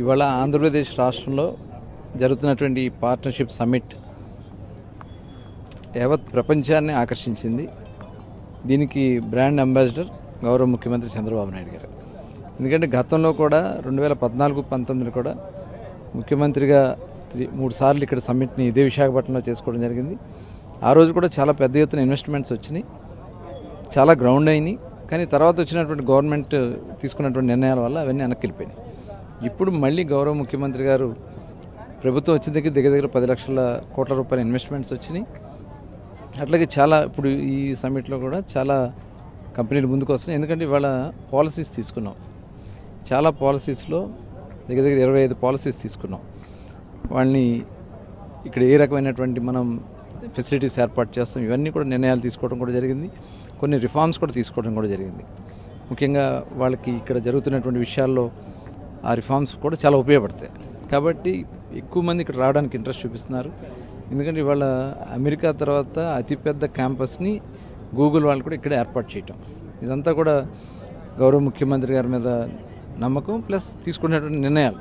ఇవాళ ఆంధ్రప్రదేశ్ రాష్ట్రంలో జరుగుతున్నటువంటి ఈ పార్ట్నర్షిప్ సమ్మిట్ యావత్ ప్రపంచాన్ని ఆకర్షించింది. దీనికి బ్రాండ్ అంబాసిడర్ గౌరవ ముఖ్యమంత్రి చంద్రబాబు నాయుడు గారు. ఎందుకంటే గతంలో కూడా 2014-19 కూడా ముఖ్యమంత్రిగా 3 సార్లు ఇక్కడ సమ్మిట్ని ఇదే విశాఖపట్నంలో చేసుకోవడం జరిగింది. ఆ రోజు కూడా చాలా పెద్ద ఎత్తున ఇన్వెస్ట్మెంట్స్ వచ్చినాయి, చాలా గ్రౌండ్ అయినాయి. కానీ తర్వాత వచ్చినటువంటి గవర్నమెంట్ తీసుకున్నటువంటి నిర్ణయాల వల్ల అవన్నీ వెనక్కి వెళ్ళిపోయినాయి. ఇప్పుడు మళ్ళీ గౌరవ ముఖ్యమంత్రి గారు ప్రభుత్వం వచ్చిన దగ్గర 10 లక్షల కోట్ల రూపాయల ఇన్వెస్ట్మెంట్స్ వచ్చినాయి. అట్లాగే చాలా ఇప్పుడు ఈ సమ్మిట్లో కూడా చాలా కంపెనీలు ముందుకు వస్తున్నాయి. ఎందుకంటే ఇవాళ పాలసీస్ తీసుకున్నాం, చాలా పాలసీస్లో దగ్గర 25 పాలసీస్ తీసుకున్నాం. వాళ్ళని ఇక్కడ ఏ రకమైనటువంటి మనం ఫెసిలిటీస్ ఏర్పాటు చేస్తాం, ఇవన్నీ కూడా నిర్ణయాలు తీసుకోవడం కూడా జరిగింది. కొన్ని రిఫార్మ్స్ కూడా తీసుకోవడం కూడా జరిగింది. ముఖ్యంగా వాళ్ళకి ఇక్కడ జరుగుతున్నటువంటి విషయాల్లో ఆ రిఫార్మ్స్ కూడా చాలా ఉపయోగపడతాయి. కాబట్టి ఎక్కువ మంది ఇక్కడ రావడానికి ఇంట్రెస్ట్ చూపిస్తున్నారు. ఎందుకంటే ఇవాళ అమెరికా తర్వాత అతిపెద్ద క్యాంపస్ని గూగుల్ వాళ్ళు కూడా ఇక్కడే ఏర్పాటు చేయటం, ఇదంతా కూడా గౌరవ ముఖ్యమంత్రి గారి మీద నమ్మకం ప్లస్ తీసుకునేటువంటి నిర్ణయాలు.